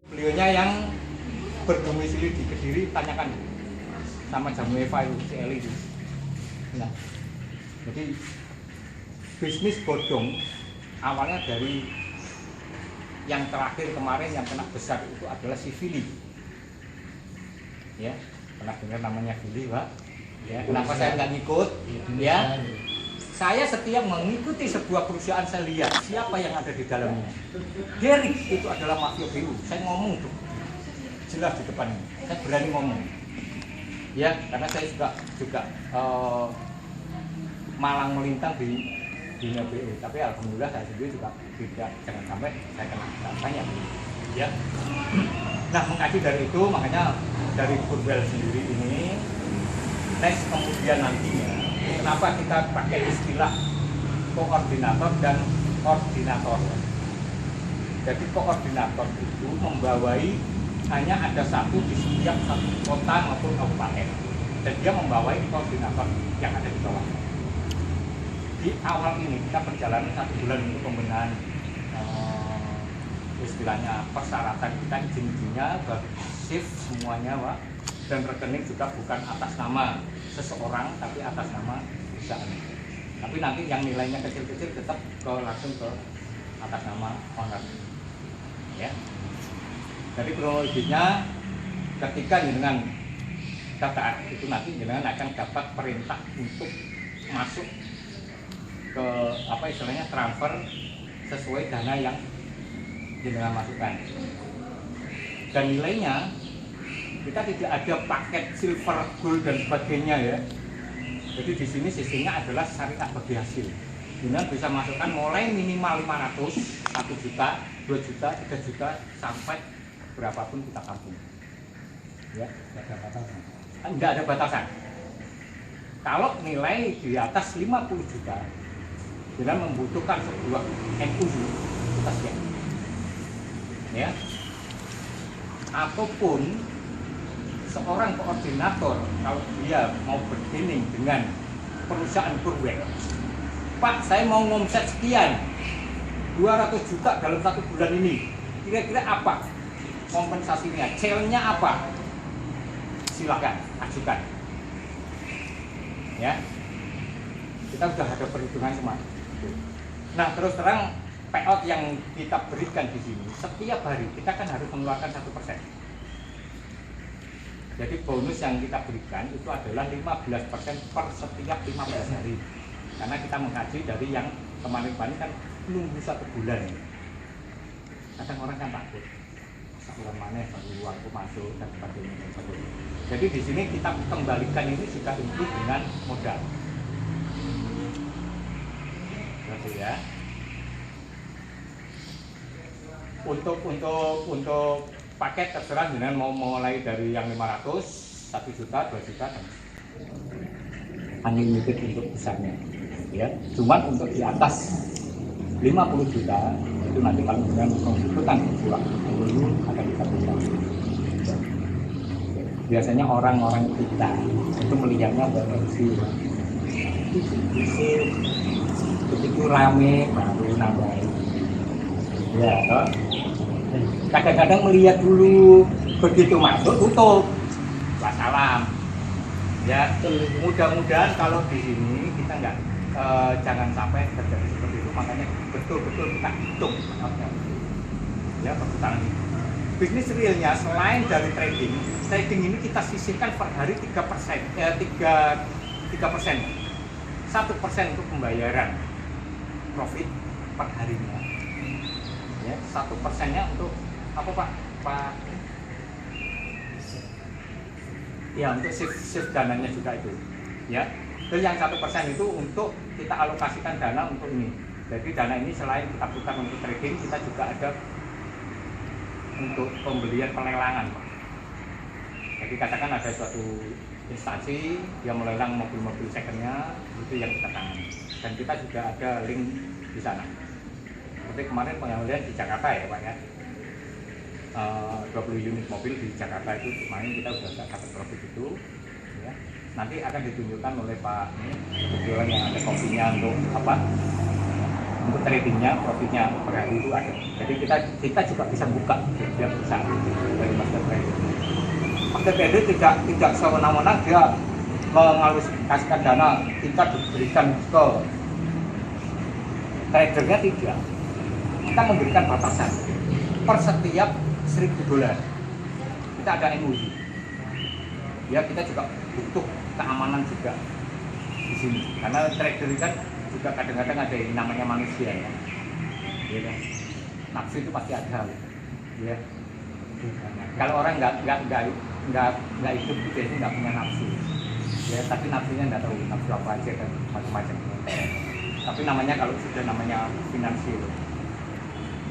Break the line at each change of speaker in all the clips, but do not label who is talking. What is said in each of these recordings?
Beliaunya yang berdomisili di Kediri, tanyakan sama Jamu Eva itu, si Eli itu. Nah, jadi bisnis bodong awalnya dari yang terakhir kemarin yang kena besar itu adalah si Vili. Ya, pernah dengar namanya Vili, Pak? Ya, kenapa saya nggak ngikut? Ya, saya setiap mengikuti sebuah perusahaan saya lihat siapa yang ada di dalamnya. Derek itu adalah mafia biru. Saya ngomong tuh jelas di depan ini. Saya berani ngomong. Ya, karena saya juga malang melintang di dunia BU. Tapi alhamdulillah saya sendiri juga tidak, jangan sampai saya kena banyak. Ya. Nah, mengacu dari itu makanya dari Purwell sendiri ini next kemudian nantinya kenapa kita pakai istilah koordinator dan koordinator. Jadi koordinator itu membawai hanya ada satu di setiap satu kota maupun kabupaten, dan dia membawai koordinator yang ada di bawah. Di awal ini kita perjalanan 1 bulan untuk pembenahan istilahnya persyaratan kita, izin-izinnya shift semuanya, Pak, dan rekening juga bukan atas nama seseorang tapi atas nama perusahaan. Tapi nanti yang nilainya kecil-kecil tetap langsung ke atas nama owner. Ya. Jadi kronologisnya ketika jenengan daftar itu nanti jenengan akan dapat perintah untuk masuk ke apa istilahnya transfer sesuai dana yang jenengan masukkan. Dan nilainya kita tidak ada paket silver, gold dan sebagainya ya. Jadi di sini sistemnya adalah syariah bagi hasil. Jenengan bisa masukkan mulai minimal 500, 1 juta, 2 juta, 3 juta sampai berapapun kita tampung. Ya, tidak ada batasan. Tidak ada batasan. Kalau nilai di atas 50 juta, kita membutuhkan sebuah MOU, kita siap. Ya. Ataupun seorang koordinator kalau dia mau bergaining dengan perusahaan Purwell, Pak, saya mau ngomset sekian, 200 juta dalam 1 bulan ini, kira-kira apa kompensasinya, cel-nya apa? Silakan ajukan. Ya, kita sudah ada perhitungan semua. Nah, terus terang payout yang kita berikan di sini setiap hari kita kan harus mengeluarkan 1%. Jadi bonus yang kita berikan itu adalah 15% per setiap 15 hari. Karena kita mengkaji dari yang kemarin-kemarin kan nunggu 1 bulan. Kadang orang kan takut. Bulan mana baru uangku masuk dan sebagainya. Jadi di sini kita kembalikan ini juga include dengan modal. Berarti ya. Untuk paket terserah dengan mau mulai dari yang 500, 1 juta, 2 juta kan. Unlimited untuk besarnya. Ya, cuman untuk di atas 50 juta itu nanti kalau dengan membutuhkan pulang dulu akan kita berikan. Biasanya orang-orang kita itu melihatnya berfungsi begitu rame baru nambahin. Ya, toh? Kadang-kadang melihat dulu begitu masuk tutup. Wassalam. Ya, mudah-mudahan kalau di sini kita nggak jangan sampai terjadi seperti itu, makanya betul-betul kita hitung ya perputaran ini. Bisnis realnya selain dari trading ini kita sisihkan per hari 3%, 3%, 1% untuk pembayaran profit per harinya. Ya, 1%-nya untuk apa Pak? Ya, untuk shift dananya juga itu. Ya. Dan yang 1% itu untuk kita alokasikan dana untuk ini. Jadi dana ini selain kita putar untuk trading, kita juga ada untuk pembelian pelelangan, Pak. Jadi katakan ada suatu instansi yang melelang mobil-mobil secondnya, itu yang kita tangani. Dan kita juga ada link di sana. Seperti kemarin pengambilan di Jakarta ya, Pak ya. 20 unit mobil di Jakarta itu kemarin kita sudah dapat profit itu. Ya. Nanti akan ditunjukkan oleh Pak ini kebetulan yang ada kopinya untuk apa untuk tradingnya, profitnya per hari itu ada. Jadi kita juga bisa buka dia perusahaan dari master trader. Master trader tidak sewenang-wenang dia mengalokasikan dana kita diberikan ke tradernya, tidak. Kita memberikan batasan per setiap $1.000 kita ada MOU. Ya, kita juga butuh keamanan juga di sini karena trader kan juga kadang-kadang ada yang namanya manusia ya, ya kan? Nafsu itu pasti ada ya. Kalau orang nggak hidup gitu ya, nggak punya nafsu ya, tapi nafsunya nggak tahu nafsu apa aja kan, macam-macam. Tapi namanya kalau sudah namanya finansial,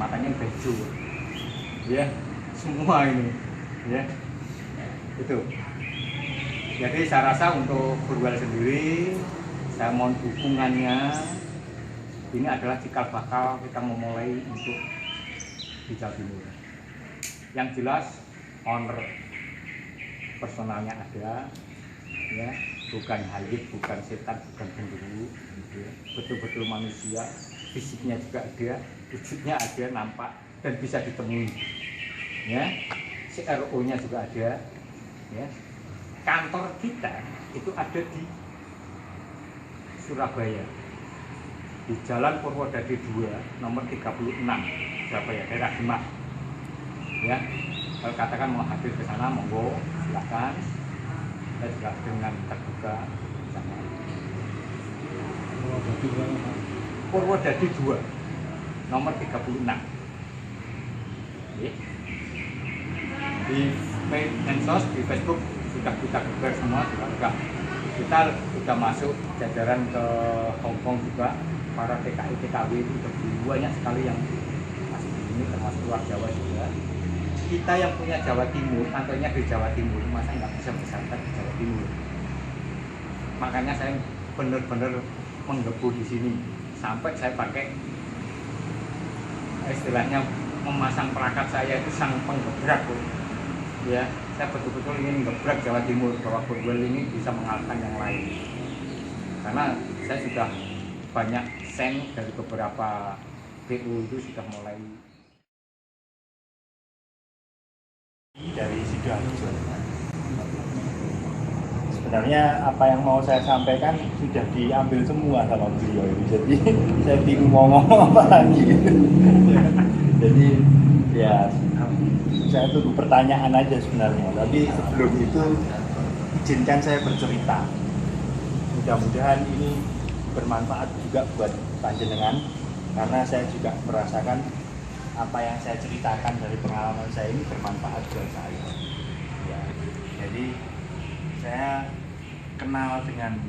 makanya baju ya, semua ini ya itu. Jadi saya rasa untuk Borwell sendiri, saya mohon dukungannya. Ini adalah cikal bakal kita memulai untuk di Jawa Timur. Yang jelas owner personalnya ada, ya, bukan hayat, bukan setan, bukan genderuwo, gitu ya. Betul-betul manusia, fisiknya juga ada, wujudnya ada, nampak dan bisa ditemui. Ya, CRO-nya juga ada, ya. Kantor kita itu ada di Surabaya, di Jalan Purwodadi 2 nomor 36 Surabaya, daerah Demak. Ya, kalau katakan mau hadir ke sana, monggo silakan. Saya juga dengan terbuka sama. Purwodadi 2 nomor 36. Ya. Di medsos, di Facebook sudah kita geber semua, juga kita sudah masuk jajaran ke Hongkong juga. Para TKI TKW itu banyak sekali yang masih di sini, termasuk luar Jawa juga. Kita yang punya Jawa Timur, kantornya di Jawa Timur, masa nggak bisa bersandar di Jawa Timur. Makanya saya benar-benar menggebu di sini sampai saya pakai istilahnya memasang pelakat saya itu sang penggebrak, ya. Saya betul-betul ingin gebrak Jawa Timur bahwa Borwell ini bisa mengalahkan yang lain. Karena saya sudah banyak send dari beberapa PU itu sudah mulai
dari Sidoarjo. Sebenarnya apa yang mau saya sampaikan sudah diambil semua sama beliau ini. Jadi saya bingung mau ngomong apa lagi. Jadi ya saya tunggu pertanyaan aja sebenarnya, tapi sebelum itu izinkan saya bercerita. Mudah-mudahan ini bermanfaat juga buat panjenengan, karena saya juga merasakan apa yang saya ceritakan dari pengalaman saya ini bermanfaat buat saya. Ya, jadi saya kenal dengan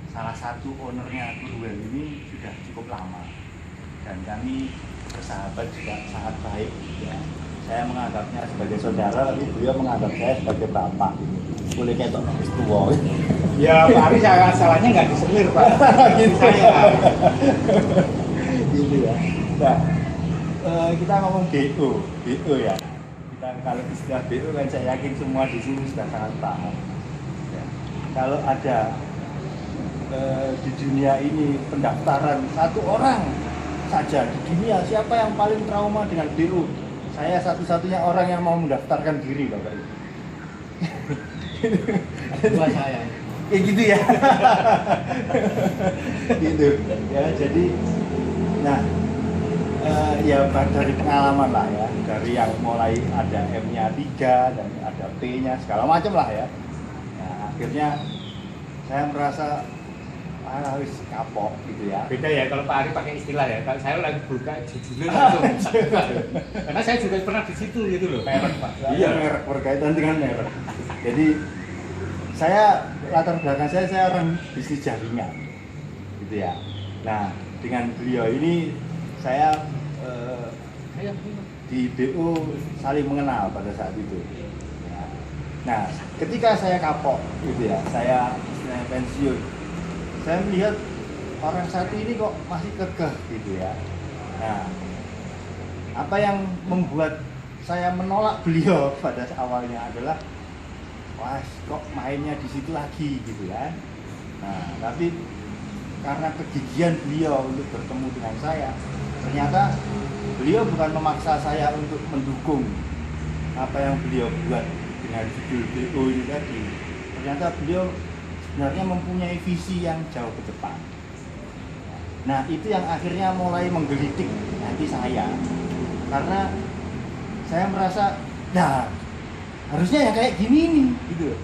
salah satu ownernya Borwell ini sudah cukup lama, dan kami bersahabat juga sangat baik. Ya. Saya menganggapnya sebagai saudara, tapi beliau menganggap saya sebagai bapak. Boleh ketok wis tuwa.
ya. Pak Ari salahnya nggak diselir, Pak.
Gitu saya. Gitu ya. Nah, kita ngomong BO ya. Kita kalau istilah BO kan saya yakin semua di sini sudah sangat paham. Ya. Kalau ada di dunia ini pendaftaran satu orang saja di dunia, siapa yang paling trauma dengan BO? Saya satu-satunya orang yang mau mendaftarkan diri, Bapak Ibu.
Buat saya.
Kayak gitu ya. Gitu. Ya, jadi nah ya dari pengalaman lah ya, dari yang mulai ada M-nya 3 dan ada P-nya segala macam lah ya. Nah, akhirnya saya merasa harus kapok gitu ya.
Beda ya kalau Pak Ari pakai istilah ya. Kalau saya lagi buka judulnya langsung. Karena saya juga pernah di situ gitu loh.
Merek, Pak.
Iya,
merek, berkaitan dengan merek. Jadi saya latar belakang saya orang bisnis jaringan gitu ya. Nah, dengan beliau ini saya di BO saling mengenal pada saat itu. Nah, ketika saya kapok gitu ya, saya pensiun, saya melihat orang satu ini kok masih kekeh gitu ya. Nah, apa yang membuat saya menolak beliau pada awalnya adalah, wah kok mainnya di situ lagi gitu ya. Nah, tapi karena kegigihan beliau untuk bertemu dengan saya, ternyata beliau bukan memaksa saya untuk mendukung apa yang beliau buat dengan judul BO ini tadi. Ternyata beliau sebenarnya mempunyai visi yang jauh ke depan. Nah, itu yang akhirnya mulai menggelitik hati saya, karena saya merasa, nah harusnya ya kayak gini nih, gitu.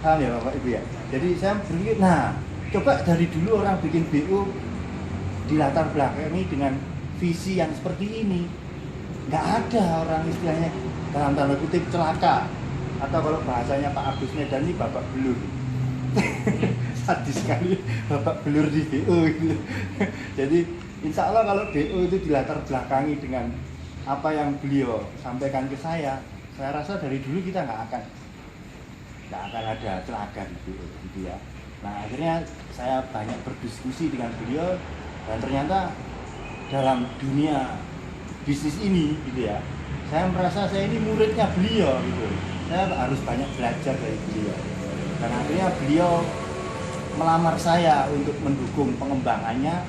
Paham ya Bapak Ibu ya? Jadi saya berpikir, nah coba dari dulu orang bikin BO di latar belakangi dengan visi yang seperti ini. Nggak ada orang istilahnya dalam tanda kutip celaka, atau kalau bahasanya Pak Agus Medan ini babak belur. Sadis sekali babak belur di BO gitu. Jadi insya Allah kalau BO itu dilatar belakangi dengan apa yang beliau sampaikan ke saya rasa dari dulu kita nggak akan ada celaka di BO gitu ya. Nah akhirnya saya banyak berdiskusi dengan beliau, dan ternyata dalam dunia bisnis ini gitu ya, saya merasa saya ini muridnya beliau gitu. Saya harus banyak belajar dari beliau, dan akhirnya beliau melamar saya untuk mendukung pengembangannya.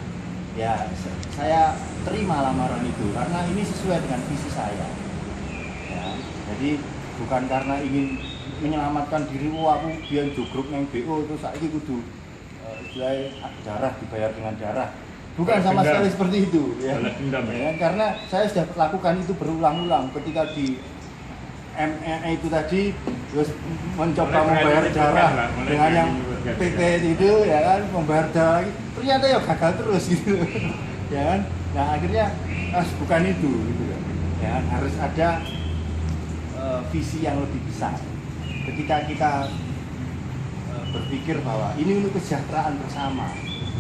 Ya saya terima lamaran itu karena ini sesuai dengan visi saya ya. Jadi bukan karena ingin menyelamatkan diri, aku biar jogrok yang BO terus saya kudu darah dibayar dengan darah, bukan sama sekali seperti itu ya. Karena saya sudah lakukan itu berulang-ulang ketika di ME itu tadi, terus mencoba membayar darah dengan yang PP itu ya kan, membayar darah lagi, ternyata ya gagal terus gitu ya kan. Nah akhirnya bukan itu gitu kan ya kan? Harus ada visi yang lebih besar ketika kita berpikir bahwa ini untuk kesejahteraan bersama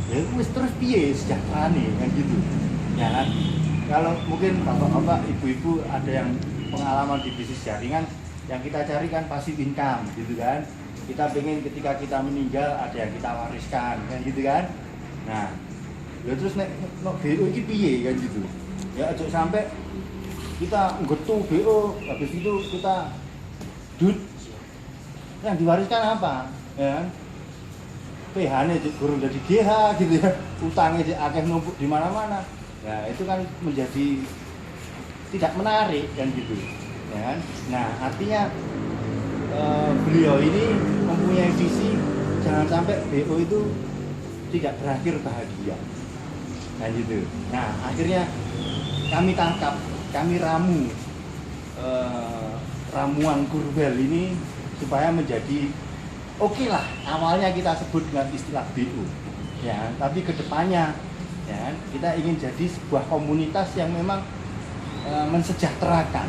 ya, terus piye sejahtera nih kan gitu ya kan. Kalau mungkin bapak-bapak, ibu-ibu ada yang pengalaman di bisnis jaringan, yang kita cari kan passive income gitu kan. Kita pengen ketika kita meninggal ada yang kita wariskan kan gitu kan. Nah ya terus nek BO ini piye kan gitu ya, aja sampai kita nggetu BO habis itu kita dut yang diwariskan apa ya kan. PH-nya gurung jadi GH gitu ya, utangnya akeh numpuk di mana-mana. Nah itu kan menjadi tidak menarik kan gitu ya kan. Nah artinya beliau ini mempunyai visi jangan sampai BO itu tidak berakhir bahagia kan gitu. Nah akhirnya kami tangkap, kami ramu ramuan Kurbel ini supaya menjadi oke lah. Awalnya kita sebut dengan istilah BO ya, tapi kedepannya ya, kita ingin jadi sebuah komunitas yang memang mensejahterakan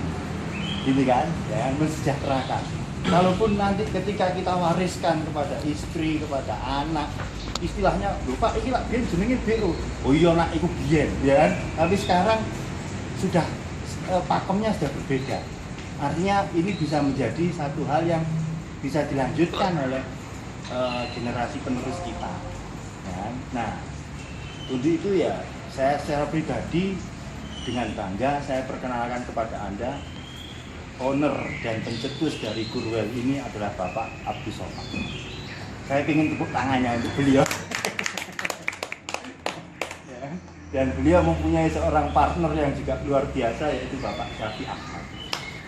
gitu kan ya, mensejahterakan. Kalaupun nanti ketika kita wariskan kepada istri, kepada anak, istilahnya lupa iki lak biyen jenenge BO. Oh iya nak iku biyen ya kan. Tapi sekarang sudah pakemnya sudah berbeda. Artinya ini bisa menjadi satu hal yang bisa dilanjutkan oleh generasi penerus kita ya. Nah untuk itu ya saya secara pribadi dengan bangga saya perkenalkan kepada Anda, owner dan pencetus dari Kurwel ini adalah Bapak Abdus Somad. Saya ingin tepuk tangannya untuk beliau. Ya. Dan beliau mempunyai seorang partner yang juga luar biasa, yaitu Bapak Syafi Ahmad.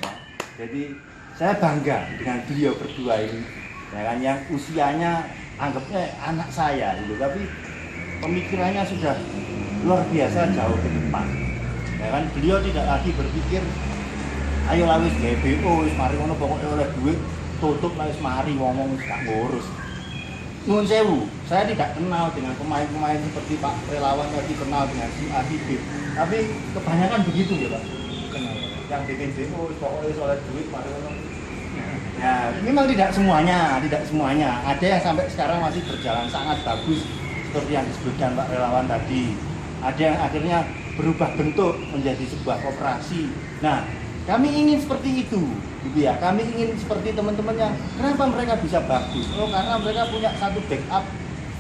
Ya. Jadi saya bangga dengan beliau berdua ini, ya kan, yang usianya anggapnya anak saya gitu, tapi pemikirannya sudah luar biasa jauh ke depan. Ya kan, beliau tidak lagi berpikir ayo lah wis GBO wis mari ngono pokoke oleh duit tutup lah wis mari ngomong wis gak ngurus. Nuwun sewu, saya tidak kenal dengan pemain-pemain seperti Pak Relawan tadi, kenal dengan si A, si B. Tapi kebanyakan begitu ya Pak. Kenal. Yang bikin BO wis pokoke wis oleh duit mari ngono. Ya, memang tidak semuanya, tidak semuanya. Ada yang sampai sekarang masih berjalan sangat bagus seperti yang disebutkan Pak Relawan tadi. Ada yang akhirnya berubah bentuk menjadi sebuah koperasi. Nah, kami ingin seperti itu, gitu ya. Kami ingin seperti teman-temannya. Kenapa mereka bisa bagus? Oh, karena mereka punya satu backup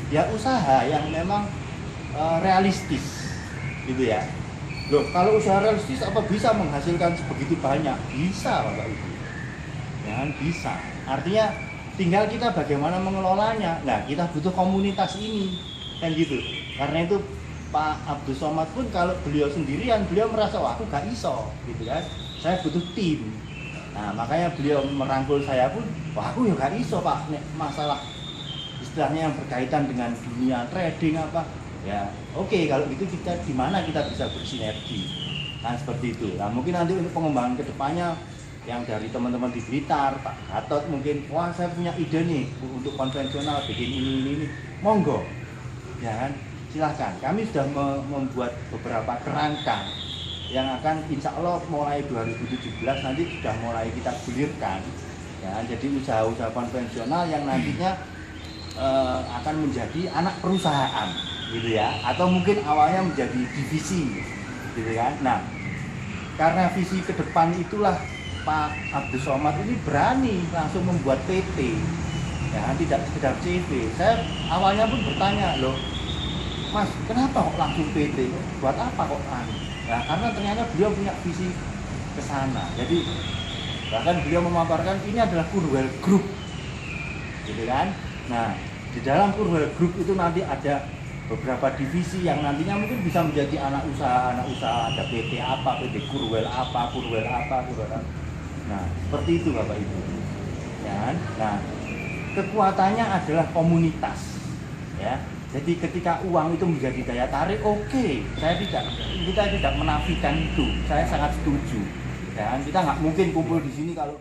ya usaha yang memang realistis, gitu ya. Loh, kalau usaha realistis apa bisa menghasilkan sebegitu banyak? Bisa, Bapak Ibu. Ya, bisa. Artinya tinggal kita bagaimana mengelolanya. Nah, kita butuh komunitas ini. kan gitu. Karena itu Pak Abdus Somad pun kalau beliau sendirian, beliau merasa wah aku gak iso gitu kan, saya butuh tim. Nah makanya beliau merangkul saya pun, wah aku ya gak iso Pak, nek masalah istilahnya yang berkaitan dengan dunia trading apa ya, oke, kalau gitu kita di mana kita bisa bersinergi. Nah seperti itu. Nah mungkin nanti untuk pengembangan kedepannya yang dari teman-teman di Blitar, Pak Gatot mungkin, wah saya punya ide nih untuk konvensional bikin ini, monggo, ya kan, silahkan. Kami sudah membuat beberapa kerangka yang akan insya Allah mulai 2017 nanti sudah mulai kita gulirkan, ya. Jadi usaha-usaha konvensional yang nantinya akan menjadi anak perusahaan, gitu ya, atau mungkin awalnya menjadi divisi, gitu kan. Nah, karena visi ke depan itulah Pak Abdus Somad ini berani langsung membuat PT, ya, tidak sekedar CV. Saya awalnya pun bertanya, loh Mas, kenapa kok langsung PT? Buat apa kok ya, karena ternyata beliau punya visi ke sana. Jadi bahkan beliau memaparkan ini adalah Kurwell Group, gitu kan. Nah, di dalam Kurwell Group itu nanti ada beberapa divisi yang nantinya mungkin bisa menjadi anak usaha, ada PT apa, PT Kurwell apa, Kurwell apa, Kurwell apa. Nah, seperti itu Bapak Ibu. Ya. Nah, kekuatannya adalah komunitas. Ya. Jadi ketika uang itu menjadi daya tarik, oke, kita tidak menafikan itu. Saya sangat setuju. Ya, kita nggak mungkin kumpul di sini kalau